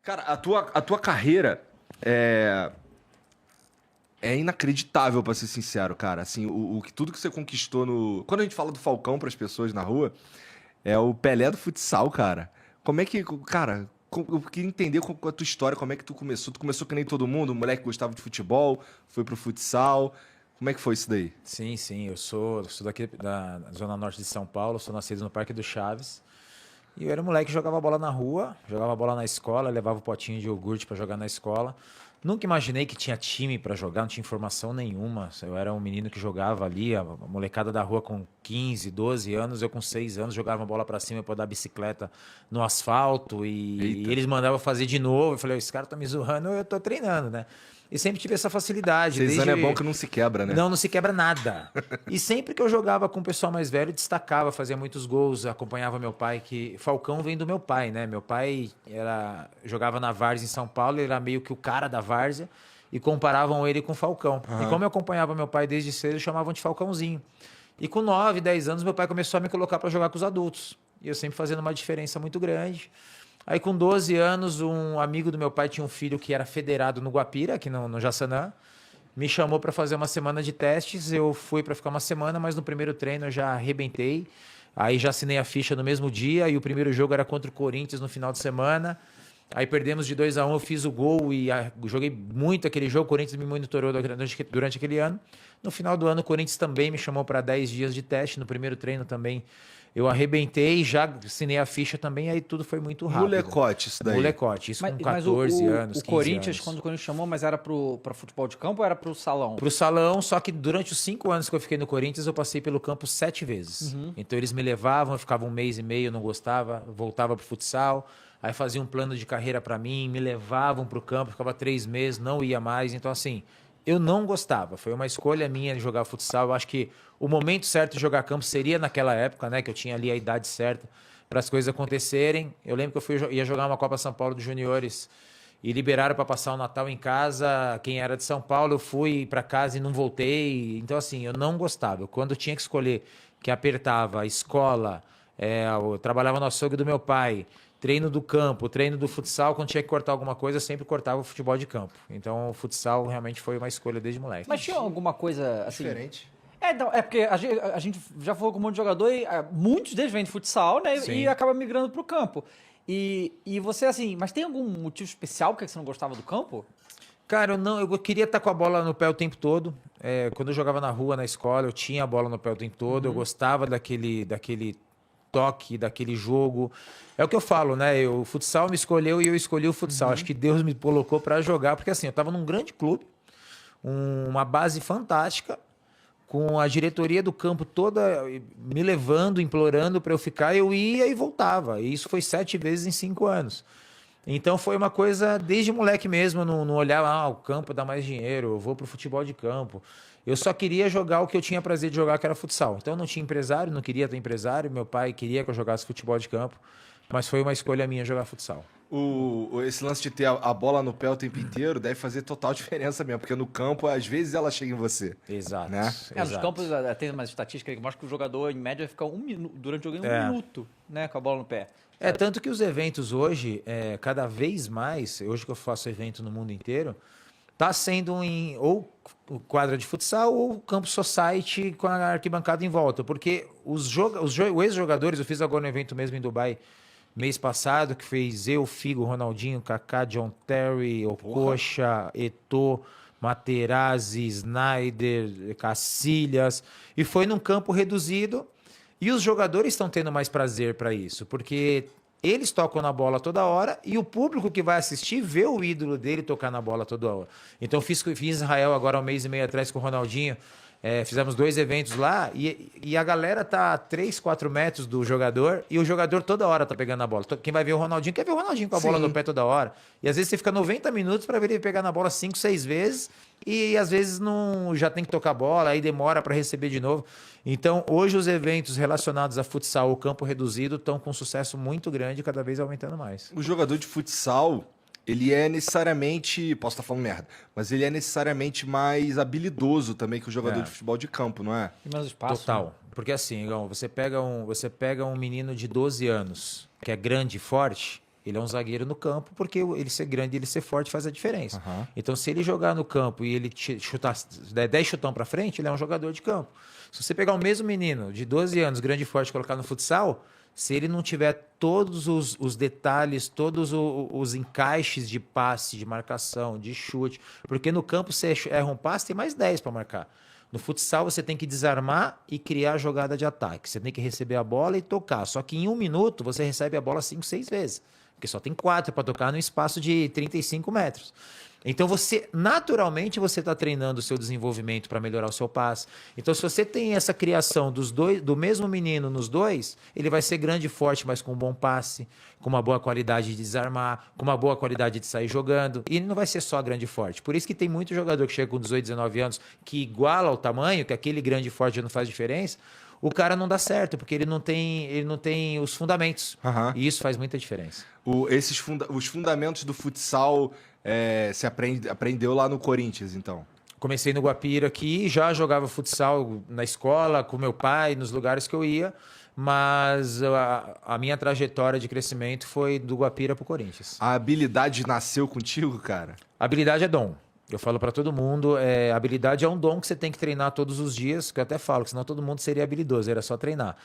Cara, a tua carreira é inacreditável, pra ser sincero, cara. Assim, tudo que você conquistou no. Quando a gente fala do Falcão pras pessoas na rua, é o Pelé do futsal, cara. Como é que. Cara, eu queria entender a tua história, como é que tu começou. Tu começou que nem todo mundo, um moleque que gostava de futebol, foi pro futsal. Como é que foi isso daí? Sim, sim, eu sou daqui da Zona Norte de São Paulo, sou nascido no Parque do Chaves. E eu era um moleque que jogava bola na rua, jogava bola na escola, levava o potinho de iogurte para jogar na escola. Nunca imaginei que tinha time para jogar, não tinha informação nenhuma. Eu era um menino que jogava ali, a molecada da rua com 15, 12 anos, eu com 6 anos jogava bola para cima para dar bicicleta no asfalto e Eita. eles mandavam fazer de novo. Eu falei, esse cara tá me zoando, eu tô treinando, né? E sempre tive essa facilidade. 6 anos é bom que não se quebra, né? Não se quebra nada. E sempre que eu jogava com o pessoal mais velho, destacava, fazia muitos gols, acompanhava meu pai, que Falcão vem do meu pai, né? Meu pai jogava na Várzea em São Paulo, ele era meio que o cara da Várzea, e comparavam ele com Falcão. E como eu acompanhava meu pai desde cedo, chamavam de Falcãozinho. E com 9, 10 anos, meu pai começou a me colocar para jogar com os adultos. E eu sempre fazendo uma diferença muito grande. Aí, com 12 anos, um amigo do meu pai tinha um filho que era federado no Guapira, aqui no Jaçanã. Me chamou para fazer uma semana de testes. Eu fui para ficar uma semana, mas no primeiro treino eu já arrebentei. Aí já assinei a ficha no mesmo dia e o primeiro jogo era contra o Corinthians no final de semana. Aí perdemos de 2-1, eu fiz o gol e joguei muito aquele jogo. O Corinthians me monitorou durante aquele ano. No final do ano, o Corinthians também me chamou para 10 dias de teste. No primeiro treino também eu arrebentei, já assinei a ficha também, aí tudo foi muito rápido. Molecote, isso daí. Molecote, isso com Mas 14 anos, o 15 Corinthians, anos. quando o Corinthians chamou, mas era para futebol de campo ou era para o salão? Pro salão, só que durante os 5 anos que eu fiquei no Corinthians, eu passei pelo campo 7 vezes. Então eles me levavam, eu ficava um mês e meio, não gostava, voltava pro futsal, aí fazia um plano de carreira para mim, me levavam pro campo, ficava 3 meses, não ia mais. Então assim, eu não gostava, foi uma escolha minha de jogar futsal. Eu acho que o momento certo de jogar campo seria naquela época, né, que eu tinha ali a idade certa para as coisas acontecerem. Eu lembro que ia jogar uma Copa São Paulo dos Juniores e liberaram para passar o Natal em casa. Quem era de São Paulo, eu fui para casa e não voltei. Então, assim, eu não gostava. Quando eu tinha que escolher, que apertava a escola, eu trabalhava no açougue do meu pai, treino do campo, treino do futsal, quando tinha que cortar alguma coisa, eu sempre cortava o futebol de campo. Então, o futsal realmente foi uma escolha desde moleque. Mas tinha alguma coisa assim... Diferente. Não, porque a gente já falou com um monte de jogador e muitos deles vêm de futsal, né? Sim. E acaba migrando pro campo. E você, assim, mas tem algum motivo especial por que você não gostava do campo? Cara, eu queria estar com a bola no pé o tempo todo. Quando eu jogava na rua, na escola, eu tinha a bola no pé o tempo todo. Eu gostava daquele toque, daquele jogo. É o que eu falo, né? O futsal me escolheu e eu escolhi o futsal. Acho que Deus me colocou para jogar, porque assim, eu estava num grande clube, uma base fantástica, com a diretoria do campo toda me levando, implorando para eu ficar. Eu ia e voltava. E isso foi 7 vezes em 5 anos. Então foi uma coisa desde moleque mesmo, não olhar, o campo dá mais dinheiro, eu vou pro futebol de campo. Eu só queria jogar o que eu tinha prazer de jogar, que era futsal. Então eu não tinha empresário, não queria ter empresário, meu pai queria que eu jogasse futebol de campo, mas foi uma escolha minha jogar futsal. Esse lance de ter a bola no pé o tempo inteiro deve fazer total diferença mesmo, porque no campo, às vezes, ela chega em você. Exato. Né? Nos exato. campos tem umas estatísticas que mostram que o jogador, em média, fica durante o jogo um minuto, né? Com a bola no pé. Tanto que os eventos hoje, cada vez mais, hoje que eu faço evento no mundo inteiro, tá sendo em ou quadra de futsal ou campo society com a arquibancada em volta. Porque os ex-jogadores, eu fiz agora um evento mesmo em Dubai, mês passado, que fez eu, Figo, Ronaldinho, Kaká, John Terry, Okocha, Eto'o, Materazzi, Snyder, Cacilhas, e foi num campo reduzido. E os jogadores estão tendo mais prazer para isso, porque eles tocam na bola toda hora e o público que vai assistir vê o ídolo dele tocar na bola toda hora. Então fiz Israel agora há 1 mês e meio atrás com o Ronaldinho. Fizemos 2 eventos lá e a galera tá a 3, 4 metros do jogador e o jogador toda hora tá pegando a bola. Quem vai ver o Ronaldinho quer ver o Ronaldinho com a bola no pé toda hora. E às vezes você fica 90 minutos para ver ele pegar na bola 5, 6 vezes e às vezes não já tem que tocar a bola, aí demora para receber de novo. Então hoje os eventos relacionados a futsal ou campo reduzido estão com um sucesso muito grande e cada vez aumentando mais. O jogador de futsal, ele é necessariamente, posso estar falando merda, mas ele é necessariamente mais habilidoso também que o jogador de futebol de campo, não é? Tem mais espaço. Total. Né? Porque assim, Igão, você pega um menino de 12 anos, que é grande e forte, Ele é um zagueiro no campo, porque ele ser grande e ele ser forte faz a diferença. Aham. Então, se ele jogar no campo e ele chutar, der 10 chutão para frente, ele é um jogador de campo. Se você pegar o mesmo menino de 12 anos, grande e forte, e colocar no futsal, se ele não tiver todos os detalhes, todos os encaixes de passe, de marcação, de chute, porque no campo você erra um passe, tem mais 10 para marcar. No futsal você tem que desarmar e criar a jogada de ataque. Você tem que receber a bola e tocar. Só que em 1 minuto você recebe a bola 5, 6 vezes. Porque só tem 4 para tocar no espaço de 35 metros. Então você, naturalmente, você está treinando o seu desenvolvimento para melhorar o seu passe. Então, se você tem essa criação dos dois, do mesmo menino nos dois, ele vai ser grande e forte, mas com um bom passe, com uma boa qualidade de desarmar, com uma boa qualidade de sair jogando. E ele não vai ser só grande e forte. Por isso que tem muito jogador que chega com 18, 19 anos, que iguala o tamanho, que aquele grande e forte já não faz diferença. O cara não dá certo, porque ele não tem os fundamentos. Aham. E isso faz muita diferença. Os fundamentos do futsal você aprendeu lá no Corinthians, então. Comecei no Guapira aqui, já jogava futsal na escola, com meu pai, nos lugares que eu ia, mas a minha trajetória de crescimento foi do Guapira pro Corinthians. A habilidade nasceu contigo, cara? Habilidade é dom. Eu falo para todo mundo, habilidade é um dom que você tem que treinar todos os dias, que eu até falo, que senão todo mundo seria habilidoso, era só treinar.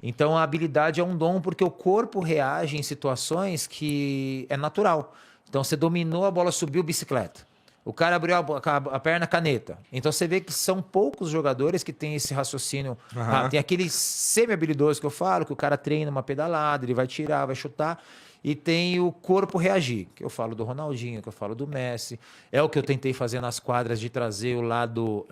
Então a habilidade é um dom porque o corpo reage em situações que é natural. Então você dominou, a bola subiu, bicicleta. O cara abriu a perna, caneta. Então você vê que são poucos jogadores que têm esse raciocínio. Aham. Tem aquele semi-habilidoso que eu falo, que o cara treina uma pedalada, ele vai tirar, vai chutar. E tem o corpo reagir, que eu falo do Ronaldinho, que eu falo do Messi. É o que eu tentei fazer nas quadras, de trazer o lado,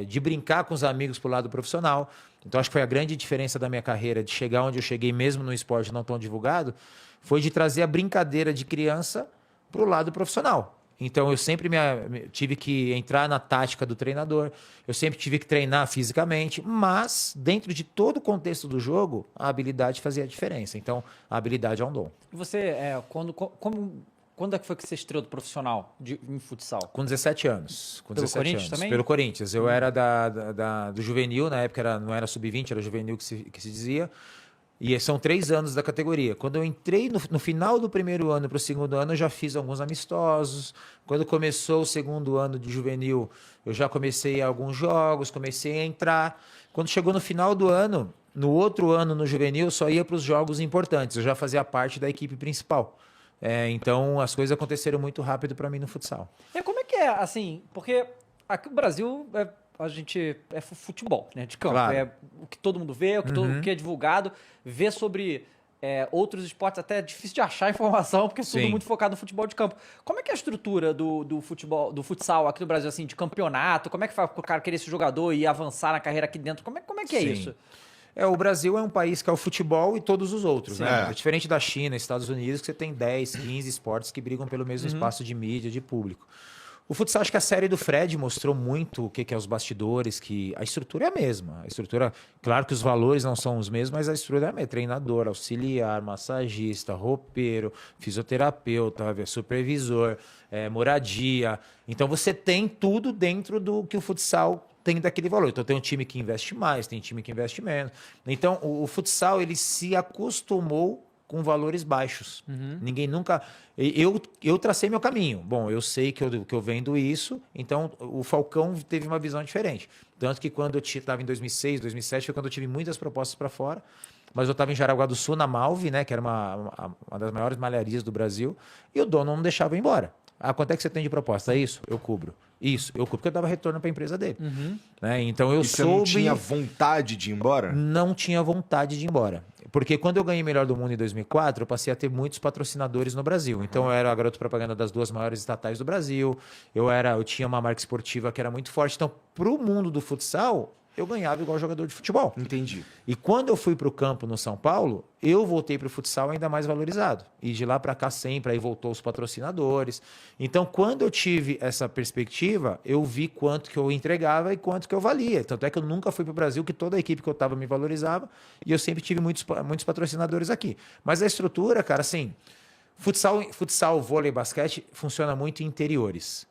de brincar com os amigos para o lado profissional. Então acho que foi a grande diferença da minha carreira, de chegar onde eu cheguei mesmo no esporte não tão divulgado, foi de trazer a brincadeira de criança para o lado profissional. Então eu sempre tive que entrar na tática do treinador, eu sempre tive que treinar fisicamente, mas dentro de todo o contexto do jogo, a habilidade fazia a diferença. Então a habilidade é um dom. E você, quando é que foi que você estreou do profissional em futsal? Com 17 anos. Com Pelo 17 Corinthians anos. também? Pelo Corinthians. Eu era do juvenil, na época não era sub-20, era juvenil que se dizia. E são 3 anos da categoria. Quando eu entrei no final do primeiro ano para o segundo ano, eu já fiz alguns amistosos. Quando começou o segundo ano de juvenil, eu já comecei alguns jogos, comecei a entrar. Quando chegou no final do ano, no outro ano no juvenil, eu só ia para os jogos importantes. Eu já fazia parte da equipe principal. Então, as coisas aconteceram muito rápido para mim no futsal. E como é que é, assim, porque aqui no Brasil a gente é futebol, né, de campo. Claro. É o que todo mundo vê, o que é divulgado. Ver sobre outros esportes até é difícil de achar informação, porque é tudo Sim. muito focado no futebol de campo. Como é que é a estrutura do futebol, do futsal aqui no Brasil, assim, de campeonato? Como é que faz o cara querer ser jogador e avançar na carreira aqui dentro? Como é que é Sim. isso? O Brasil é um país que é o futebol e todos os outros, Sim. né? É diferente da China, Estados Unidos, que você tem 10, 15 esportes que brigam pelo mesmo Uhum. espaço de mídia, de público. O futsal, acho que a série do Fred mostrou muito o que é os bastidores, que a estrutura é a mesma. A estrutura, claro que os valores não são os mesmos, mas a estrutura é a mesma. Treinador, auxiliar, massagista, roupeiro, fisioterapeuta, supervisor, moradia. Então você tem tudo dentro do que o futsal tem daquele valor. Então tem um time que investe mais, tem time que investe menos. Então o futsal ele se acostumou com valores baixos. Ninguém nunca... Eu tracei meu caminho. Bom, eu sei que eu vendo isso, então o Falcão teve uma visão diferente. Tanto que quando eu estava em 2006, 2007, foi quando eu tive muitas propostas para fora, mas eu estava em Jaraguá do Sul, na Malve, né, que era uma das maiores malharias do Brasil, e o dono não me deixava ir embora. Quanto é que você tem de proposta? Isso, eu cubro. Isso, eu cubro, porque eu dava retorno para a empresa dele. Né? Então eu Você não tinha vontade de ir embora? Não tinha vontade de ir embora. Porque quando eu ganhei Melhor do Mundo em 2004, eu passei a ter muitos patrocinadores no Brasil. Então eu era a garoto propaganda das 2 maiores estatais do Brasil, eu tinha uma marca esportiva que era muito forte. Então, para o mundo do futsal, eu ganhava igual jogador de futebol. Entendi. E quando eu fui para o campo no São Paulo, eu voltei para o futsal ainda mais valorizado. E de lá para cá sempre, aí voltou os patrocinadores. Então, quando eu tive essa perspectiva, eu vi quanto que eu entregava e quanto que eu valia. Tanto é que eu nunca fui para o Brasil, que toda a equipe que eu estava me valorizava, e eu sempre tive muitos patrocinadores aqui. Mas a estrutura, cara, assim, futsal, vôlei, basquete, funciona muito em interiores.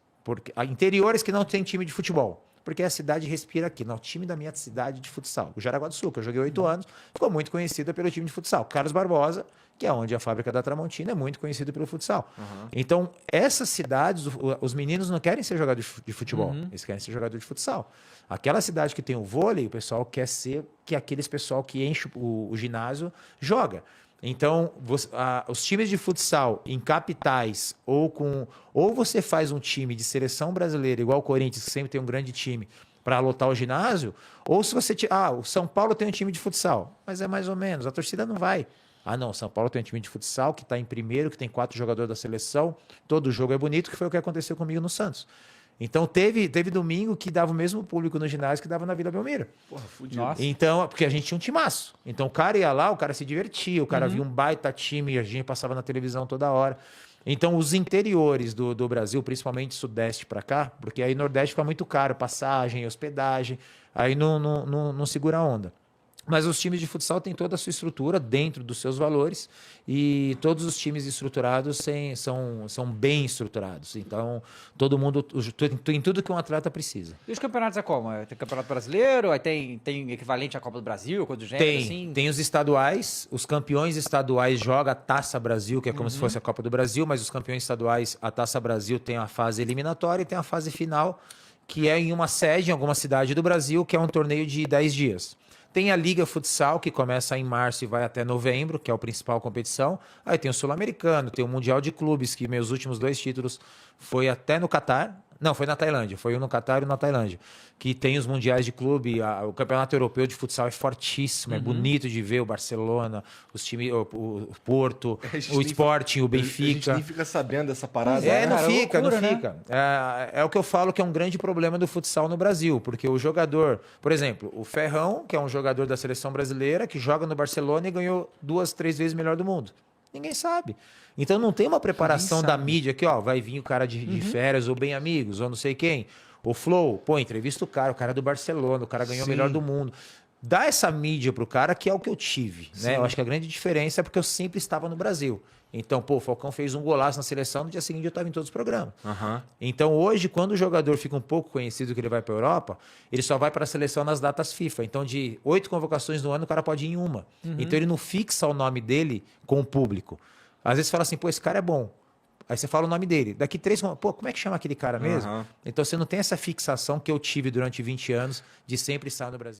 Interiores que não tem time de futebol. porque a cidade respira aqui. Não, o time da minha cidade de futsal. O Jaraguá do Sul, que eu joguei 8 anos, ficou muito conhecida pelo time de futsal. Carlos Barbosa, que é onde a fábrica da Tramontina é muito conhecido pelo futsal. Então, essas cidades, os meninos não querem ser jogadores de futebol, eles querem ser jogador de futsal. Aquela cidade que tem o vôlei, o pessoal quer ser que aqueles pessoal que enche o ginásio joga. Então, os times de futsal em capitais ou você faz um time de seleção brasileira, igual o Corinthians, que sempre tem um grande time, para lotar o ginásio, ou se você... o São Paulo tem um time de futsal, mas é mais ou menos, a torcida não vai. Não, São Paulo tem um time de futsal que está em primeiro, que tem 4 jogadores da seleção, todo jogo é bonito, que foi o que aconteceu comigo no Santos. Então, teve domingo que dava o mesmo público no ginásio que dava na Vila Belmiro. Porra, fudido. Nossa. Então, porque a gente tinha um timaço. Então, o cara ia lá, o cara se divertia, o cara via um baita time, e a gente passava na televisão toda hora. Então, os interiores do Brasil, principalmente Sudeste para cá, porque aí Nordeste fica muito caro, passagem, hospedagem, aí não segura a onda. Mas os times de futsal têm toda a sua estrutura dentro dos seus valores e todos os times estruturados são bem estruturados. Então, todo mundo tem tudo que um atleta precisa. E os campeonatos é como? Tem campeonato brasileiro, aí tem equivalente à Copa do Brasil, coisa do gênero, assim? Tem os estaduais, os campeões estaduais jogam a Taça Brasil, que é como se fosse a Copa do Brasil, mas os campeões estaduais, a Taça Brasil tem a fase eliminatória e tem a fase final, que é em uma sede, em alguma cidade do Brasil, que é um torneio de 10 dias. Tem a Liga Futsal, que começa em março e vai até novembro, que é a principal competição. Aí tem o Sul-Americano, tem o Mundial de Clubes, que meus últimos 2 títulos foi até no Catar. Não, foi na Tailândia. Foi um no Catar e um na Tailândia. Que tem os mundiais de clube. O Campeonato Europeu de Futsal é fortíssimo. É bonito de ver o Barcelona, os times, o Porto, o Sporting, o Benfica. A gente nem fica sabendo dessa parada. Não cara, fica, loucura, não né? fica. É o que eu falo que é um grande problema do futsal no Brasil, porque o jogador, por exemplo, o Ferrão, que é um jogador da seleção brasileira, que joga no Barcelona e ganhou 2, 3 vezes melhor do mundo. Ninguém sabe. Então não tem uma preparação da mídia que, vai vir o cara de férias, ou bem amigos, ou não sei quem. O Flow, entrevista o cara é do Barcelona, o cara ganhou o melhor do mundo. Dá essa mídia pro cara, que é o que eu tive, né? Eu acho que a grande diferença é porque eu sempre estava no Brasil. Então, o Falcão fez um golaço na seleção, no dia seguinte eu estava em todos os programas. Então, hoje, quando o jogador fica um pouco conhecido que ele vai para a Europa, ele só vai para a seleção nas datas FIFA. Então, de 8 convocações no ano, o cara pode ir em uma. Então, ele não fixa o nome dele com o público. Às vezes, fala assim, esse cara é bom. Aí você fala o nome dele. Daqui 3, como é que chama aquele cara mesmo? Então, você não tem essa fixação que eu tive durante 20 anos de sempre estar no Brasil.